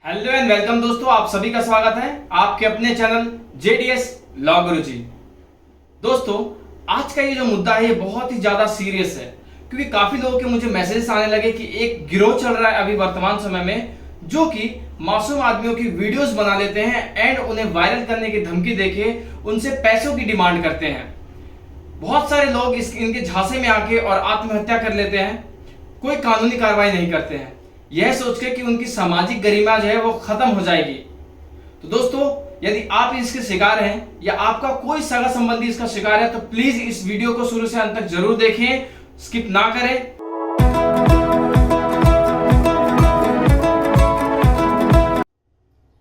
Hello and welcome दोस्तों, आप सभी का स्वागत है आपके अपने चैनल जेडीएस लॉ गुरुजी। दोस्तों, आज का ये जो मुद्दा है ये बहुत ही ज्यादा सीरियस है, क्योंकि काफी लोगों के मुझे मैसेजेस आने लगे कि एक गिरोह चल रहा है अभी वर्तमान समय में, जो कि मासूम आदमियों की वीडियोस बना लेते हैं एंड उन्हें वायरल करने की धमकी देके उनसे पैसों की डिमांड करते हैं। बहुत सारे लोग इनके झांसे में आके और आत्महत्या कर लेते हैं, कोई कानूनी कार्रवाई नहीं करते हैं, यह सोच के कि उनकी सामाजिक गरिमा जो है वो खत्म हो जाएगी। तो दोस्तों, यदि आप इसके शिकार हैं या आपका कोई सगा संबंधी इसका शिकार है तो प्लीज इस वीडियो को शुरू से अंत तक जरूर देखें, स्किप ना करें।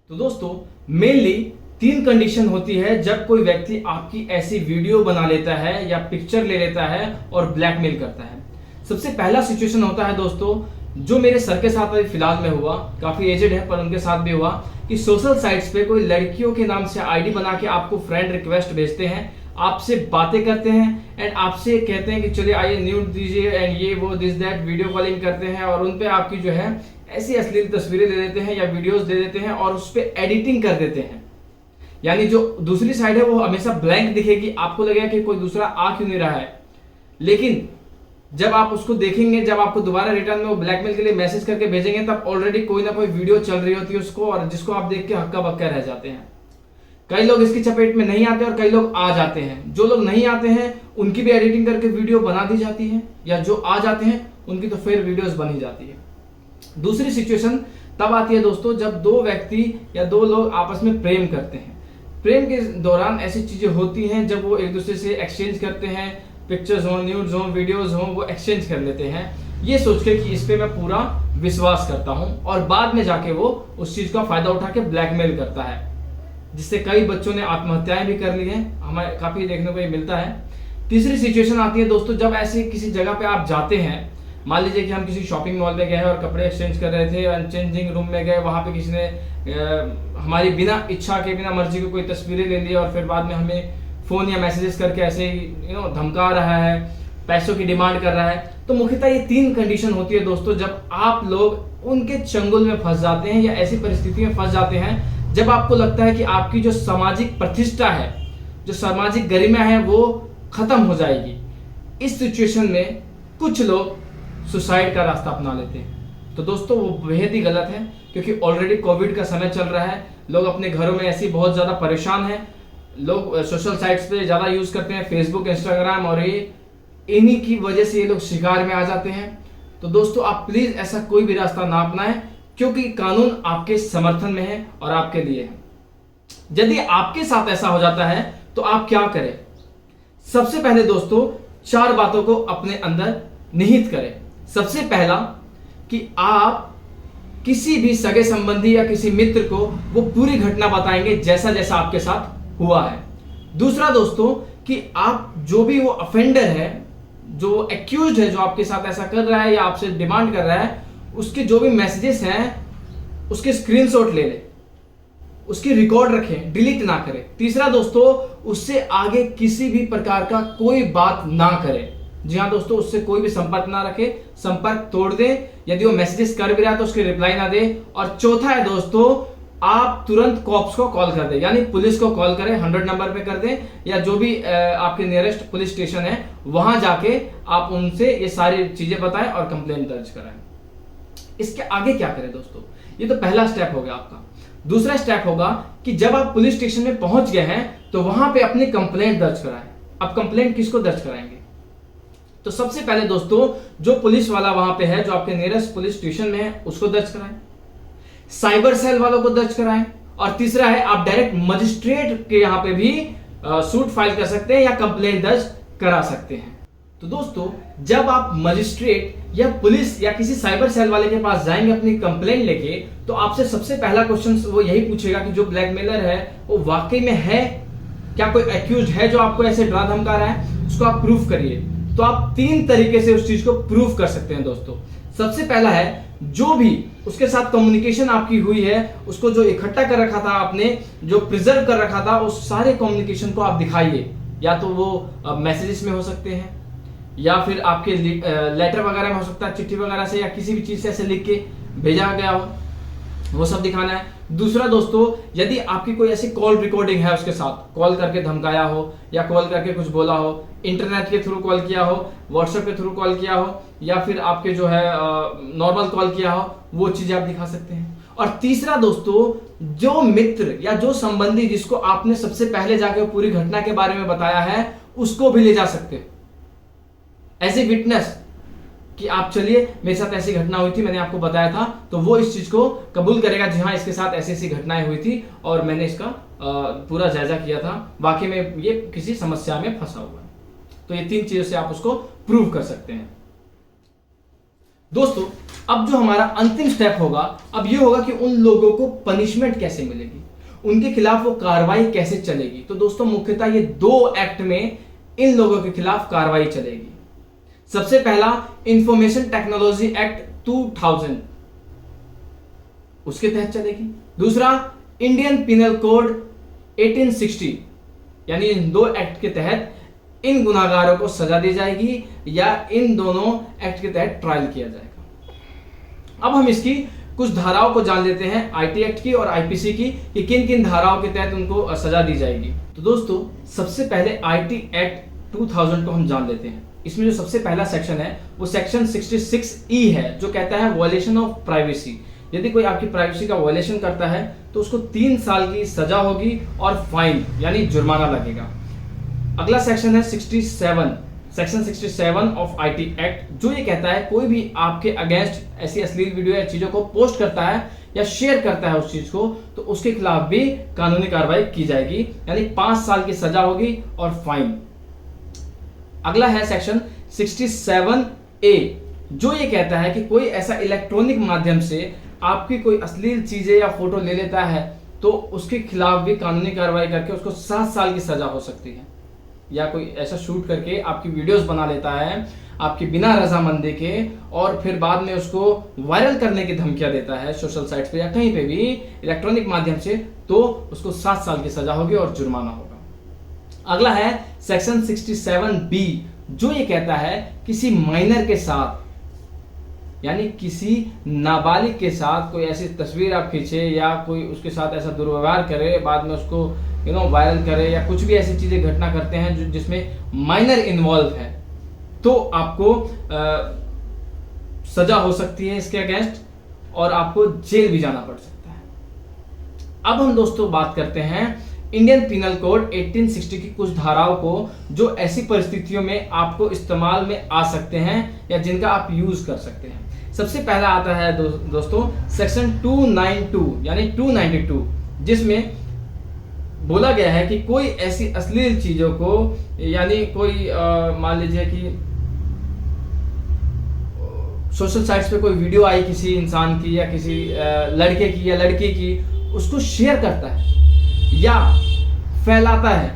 तो दोस्तों, मेनली 3 कंडीशन होती है जब कोई व्यक्ति आपकी ऐसी वीडियो बना लेता है या पिक्चर ले लेता है और ब्लैकमेल करता है। सबसे पहला सिचुएशन होता है दोस्तों, जो मेरे सर के साथ अभी फिलहाल में हुआ, काफी एजेड है पर उनके साथ भी हुआ, कि सोशल साइट्स पे कोई लड़कियों के नाम से आईडी बना के आपको फ्रेंड रिक्वेस्ट भेजते हैं, आपसे बातें करते हैं एंड आपसे कहते हैं कि चलिए आइए न्यूड दीजिए एंड ये वो दिस दैट, वीडियो कॉलिंग करते हैं और उन पे आपकी जो है ऐसी अश्लील तस्वीरें ले लेते हैं या वीडियोस दे देते हैं और उस पर एडिटिंग कर देते हैं। यानी जो दूसरी साइड है वो हमेशा ब्लैंक दिखेगी, आपको लगेगा कि कोई दूसरा आ क्यों नहीं रहा है, लेकिन जब आप उसको देखेंगे, जब आपको दोबारा रिटर्न में वो ब्लैकमेल के लिए मैसेज करके भेजेंगे, तब ऑलरेडी कोई ना कोई वीडियो चल रही होती है उसको, और जिसको आप देख के हक्का बक्का रह जाते हैं। कई लोग इसकी चपेट में नहीं आते और कई लोग आ जाते हैं। जो लोग नहीं आते हैं उनकी भी एडिटिंग करके वीडियो बना दी जाती है, या जो आ जाते हैं उनकी तो फिर वीडियोस बनी जाती है। दूसरी सिचुएशन तब आती है दोस्तों, जब 2 व्यक्ति या 2 लोग आपस में प्रेम करते हैं। प्रेम के दौरान ऐसी चीजें होती हैं जब वो एक दूसरे से एक्सचेंज करते हैं, पिक्चर्स हो, न्यूड्स हो, वीडियोस हो, वो एक्सचेंज कर लेते हैं, ये सोच के कि इस पे मैं पूरा विश्वास करता हूं, और बाद में जाके वो उस चीज का फायदा उठा के ब्लैकमेल करता है, जिससे कई बच्चों ने आत्महत्याएं भी कर ली हैं, हमें काफी देखने को ये मिलता है। तीसरी सिचुएशन आती है दोस्तों, जब ऐसे किसी जगह पे आप जाते हैं, मान लीजिए कि हम किसी शॉपिंग मॉल में गए और कपड़े एक्सचेंज कर रहे थे, अनचेंजिंग रूम में गए, वहां पे किसी ने हमारी बिना इच्छा के, बिना मर्जी के कोई तस्वीरें ले ली और फिर बाद में हमें फोन या मैसेजेस करके ऐसे ही धमका रहा है, पैसों की डिमांड कर रहा है। तो मुख्यतः ये 3 कंडीशन होती है दोस्तों, जब आप लोग उनके चंगुल में फंस जाते हैं या ऐसी परिस्थिति में फंस जाते हैं जब आपको लगता है कि आपकी जो सामाजिक प्रतिष्ठा है, जो सामाजिक गरिमा है, वो खत्म हो जाएगी। इस सिचुएशन में कुछ लोग सुसाइड का रास्ता अपना लेते हैं। तो दोस्तों, वो बेहद ही गलत है, क्योंकि ऑलरेडी कोविड का समय चल रहा है, लोग अपने घरों में ऐसे बहुत ज्यादा परेशान हैं, लोग सोशल साइट्स पे ज्यादा यूज करते हैं, फेसबुक, इंस्टाग्राम, और ये इन्हीं की वजह से ये लोग शिकार में आ जाते हैं। तो दोस्तों, आप प्लीज ऐसा कोई भी रास्ता ना अपनाएं, क्योंकि कानून आपके समर्थन में है और आपके लिए है। यदि आपके साथ ऐसा हो जाता है तो आप क्या करें? सबसे पहले दोस्तों, 4 बातों को अपने अंदर निहित करें। सबसे पहला कि आप किसी भी सगे संबंधी या किसी मित्र को वो पूरी घटना बताएंगे जैसा जैसा आपके साथ हुआ है। दूसरा दोस्तों, कि आप जो भी वो अफेंडर है, जो एक्यूज्ड है, जो आपके साथ ऐसा कर रहा है या आपसे डिमांड कर रहा है, उसके जो भी मैसेजेस हैं उसके स्क्रीनशॉट ले लें, उसकी रिकॉर्ड रखें, डिलीट ना करें। तीसरा दोस्तों, उससे आगे किसी भी प्रकार का कोई बात ना करें। जी हाँ दोस्तों, उससे कोई भी संपर्क ना रखे, संपर्क तोड़ दें। यदि वो मैसेजेस कर भी रहा है तो उसके रिप्लाई ना दे। और चौथा है दोस्तों, आप तुरंत कॉप्स को कॉल कर दें, यानी पुलिस को कॉल करें, 100 नंबर पे कर दें, या जो भी आपके नियरेस्ट पुलिस स्टेशन है वहां जाके आप उनसे ये सारी चीजें बताएं और कंप्लेंट दर्ज कराएं। इसके आगे क्या करें दोस्तों? ये तो पहला स्टेप हो गया आपका। दूसरा स्टेप होगा कि जब आप पुलिस स्टेशन में पहुंच गए हैं तो वहां पे अपनी कंप्लेंट दर्ज कराएं। अब कंप्लेंट किसको दर्ज कराएंगे? तो सबसे पहले दोस्तों, जो पुलिस वाला वहां पे है, जो आपके नियरेस्ट पुलिस स्टेशन में है, उसको दर्ज कराएं। साइबर सेल वालों को दर्ज कराएं। और तीसरा है, आप डायरेक्ट मजिस्ट्रेट के यहां पे भी सूट फाइल कर सकते हैं या कंप्लेंट दर्ज करा सकते हैं। तो दोस्तों, जब आप मजिस्ट्रेट या पुलिस या किसी साइबर सेल वाले के पास जाएंगे अपनी कंप्लेंट लेके, तो आपसे सबसे पहला क्वेश्चन वो यही पूछेगा कि जो ब्लैकमेलर है वो वाकई में है क्या, कोई एक्यूज्ड है जो आपको ऐसे डरा धमका रहा है, उसको आप प्रूफ करिए। तो आप 3 तरीके से उस चीज को प्रूफ कर सकते हैं दोस्तों। सबसे पहला है, जो भी उसके साथ कम्युनिकेशन आपकी हुई है, उसको जो इकट्ठा कर रखा था आपने, जो प्रिजर्व कर रखा था, उस सारे कम्युनिकेशन को आप दिखाइए। या तो वो मैसेजेस में हो सकते हैं, या फिर आपके लेटर वगैरह में हो सकता है, चिट्ठी वगैरह से, या किसी भी चीज से ऐसे लिख के भेजा गया हो। वो सब दिखाना है। दूसरा दोस्तों, यदि आपकी कोई ऐसी कॉल रिकॉर्डिंग है, उसके साथ कॉल करके धमकाया हो या कॉल करके कुछ बोला हो, इंटरनेट के थ्रू कॉल किया हो, व्हाट्सएप के थ्रू कॉल किया हो, या फिर आपके जो है नॉर्मल कॉल किया हो, वो चीजें आप दिखा सकते हैं। और तीसरा दोस्तों, जो मित्र या जो संबंधी जिसको आपने सबसे पहले जाके पूरी घटना के बारे में बताया है, उसको भी ले जा सकते हो एज ए विटनेस कि आप चलिए मेरे साथ ऐसी घटना हुई थी, मैंने आपको बताया था। तो वो इस चीज को कबूल करेगा, जी हाँ इसके साथ ऐसी ऐसी घटनाएं हुई थी और मैंने इसका पूरा जायजा किया था, वाकई में ये किसी समस्या में फंसा हुआ है। तो ये 3 चीजों से आप उसको प्रूव कर सकते हैं। दोस्तों, अब जो हमारा अंतिम स्टेप होगा, अब ये होगा कि उन लोगों को पनिशमेंट कैसे मिलेगी, उनके खिलाफ वो कार्रवाई कैसे चलेगी। तो दोस्तों, मुख्यतः ये 2 एक्ट में इन लोगों के खिलाफ कार्रवाई चलेगी। सबसे पहला इंफॉर्मेशन टेक्नोलॉजी एक्ट 2000, उसके तहत चलेगी। दूसरा इंडियन पिनल कोड 1860, यानी इन 2 एक्ट के तहत इन गुनाहगारों को सजा दी जाएगी या इन दोनों एक्ट के तहत ट्रायल किया जाएगा। अब हम इसकी कुछ धाराओं को जान लेते हैं, आईटी एक्ट की और आईपीसी की, कि किन किन धाराओं के तहत उनको सजा दी जाएगी। तो दोस्तों, सबसे पहले आईटी एक्ट 2000 को हम जान लेते हैं। इसमें जो सबसे पहला सेक्शन है वो सेक्शन 66E है, जो कहता है वायलेशन ऑफ प्राइवेसी। यदि कोई आपकी प्राइवेसी का वायलेशन करता है तो उसको 3 साल की सजा होगी और फाइन यानी जुर्माना लगेगा। अगला सेक्शन है 67, सेक्शन 67 ऑफ आईटी एक्ट, जो ये कहता है कोई भी आपके अगेंस्ट ऐसी अश्लील वीडियो या चीजों को पोस्ट करता है या शेयर करता है उस चीज को, तो उसके खिलाफ भी कानूनी कार्रवाई की जाएगी, यानी 5 साल की सजा होगी और फाइन। अगला है सेक्शन 67A, जो ये कहता है कि कोई ऐसा इलेक्ट्रॉनिक माध्यम से आपकी कोई अश्लील चीजें या फोटो ले लेता है तो उसके खिलाफ भी कानूनी कार्रवाई करके उसको 7 साल की सजा हो सकती है। या कोई ऐसा शूट करके आपकी वीडियोस बना लेता है आपकी बिना रजामंदी के और फिर बाद में उसको वायरल करने की धमकियां देता है सोशल साइट्स पे या कहीं पे भी इलेक्ट्रॉनिक माध्यम से, तो उसको 7 साल की सजा होगी और जुर्माना होगा। अगला है सेक्शन 67B, जो ये कहता है किसी माइनर के साथ यानी किसी नाबालिग के साथ कोई ऐसी तस्वीर आप खींचे या कोई उसके साथ ऐसा दुर्व्यवहार करे, बाद में उसको वायरल करे या कुछ भी ऐसी चीजें घटना करते हैं जिसमें माइनर इन्वॉल्व है, तो आपको सजा हो सकती है इसके अगेंस्ट और आपको जेल भी जाना पड़ सकता है। अब हम दोस्तों बात करते हैं इंडियन पिनल कोड 1860 की कुछ धाराओं को, जो ऐसी परिस्थितियों में आपको इस्तेमाल में आ सकते हैं या जिनका आप यूज कर सकते हैं। सबसे पहला आता है दोस्तों सेक्शन 292 यानी 292, जिसमें बोला गया है कि कोई ऐसी अश्लील चीजों को, यानी कोई मान लीजिए कि सोशल साइट्स पे कोई वीडियो आई किसी इंसान की या किसी लड़के की या लड़की की, उसको शेयर करता है या फैलाता है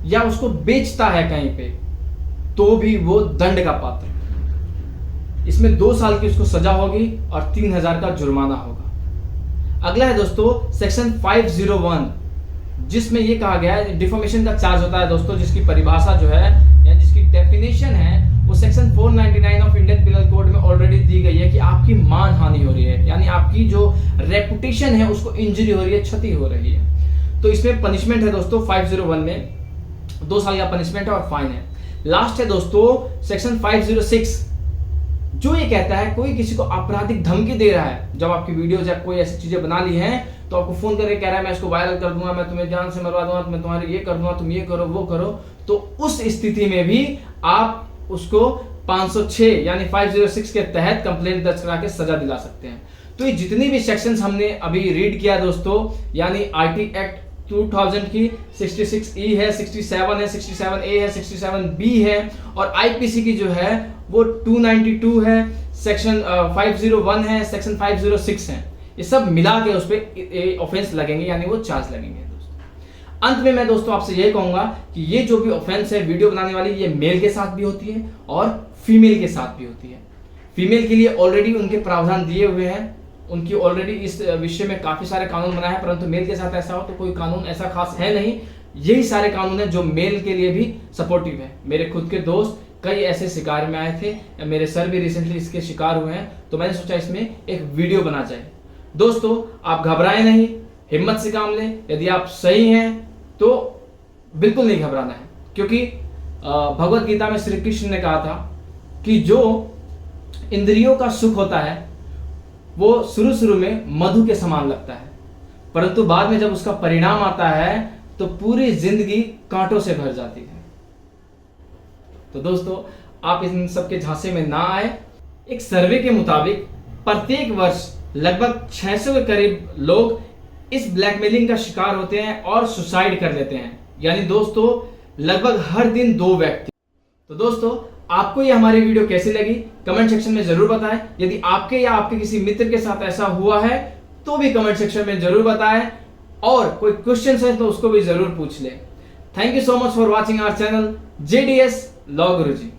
या उसको बेचता है कहीं पे, तो भी वो दंड का पात्र है। इसमें 2 साल की उसको सजा होगी और 3000 का जुर्माना होगा। अगला है दोस्तों सेक्शन 501, जिसमें ये कहा गया है डिफॉर्मेशन का चार्ज होता है दोस्तों, जिसकी परिभाषा जो है या जिसकी डेफिनेशन है वो section 499 of Indian penal code में ऑलरेडी दी गई है कि आपकी मान हानि हो रही है, यानी आपकी जो रेपुटेशन है उसको इंजरी हो रही है, क्षति हो रही है। तो इसमें पनिशमेंट है दोस्तों 501 में 2 साल का पनिशमेंट है और फाइन है। लास्ट है दोस्तों सेक्शन 506, जो ये कहता है कोई किसी को आपराधिक धमकी दे रहा है, जब आपकी वीडियोज या कोई ऐसी चीजें बना ली हैं तो आपको फोन करके कह रहा है मैं इसको वायरल कर दूंगा, मैं तुम्हें जान से मरवा दूंगा, मैं तुम्हारे ये कर दूंगा, तुम ये करो वो करो, तो उस स्थिति में भी आप उसको 506 यानी 506 के तहत कंप्लेंट दर्ज करा के सजा दिला सकते हैं। तो ये जितनी भी सेक्शंस हमने अभी रीड किया दोस्तों, यानी आईटी एक्ट 2000 की 66E है, 67 है, 67A है, 67B है और आईपीसी की जो है वो 292 है, सेक्शन 501 है, सेक्शन 506 है। ये सब मिला के उस पर ऑफेंस लगेंगे, यानी वो चार्ज लगेंगे दोस्तों। अंत में मैं दोस्तों आपसे यही कहूंगा कि ये जो भी ऑफेंस है वीडियो बनाने वाली, ये मेल के साथ भी होती है और फीमेल के साथ भी होती है। फीमेल के लिए ऑलरेडी उनके प्रावधान दिए हुए हैं, उनकी ऑलरेडी इस विषय में काफी सारे कानून बनाए हैं, परंतु मेल के साथ ऐसा हो तो कोई कानून ऐसा खास है नहीं। यही सारे कानून हैं जो मेल के लिए भी सपोर्टिव है। मेरे खुद के दोस्त कई ऐसे शिकार में आए थे, मेरे सर भी रिसेंटली इसके शिकार हुए हैं, तो मैंने सोचा इसमें एक वीडियो बना जाए। दोस्तों आप घबराएं नहीं, हिम्मत से काम लें। यदि आप सही हैं तो बिल्कुल नहीं घबराना है, क्योंकि भगवत गीता में श्री कृष्ण ने कहा था कि जो इंद्रियों का सुख होता है वो शुरू शुरू में मधु के समान लगता है, परंतु बाद में जब उसका परिणाम आता है तो पूरी जिंदगी कांटों से भर जाती है। तो दोस्तों आप इन सब के झांसे में ना आए। एक सर्वे के मुताबिक प्रत्येक वर्ष लगभग 600 के करीब लोग इस ब्लैकमेलिंग का शिकार होते हैं और सुसाइड कर लेते हैं, यानी दोस्तों लगभग हर दिन 2 व्यक्ति। तो दोस्तों आपको ये हमारी वीडियो कैसी लगी कमेंट सेक्शन में जरूर बताएं। यदि आपके या आपके किसी मित्र के साथ ऐसा हुआ है तो भी कमेंट सेक्शन में जरूर बताएं, और कोई क्वेश्चन है तो उसको भी जरूर पूछ लें। Thank you so much for watching our channel JDS law Guruji.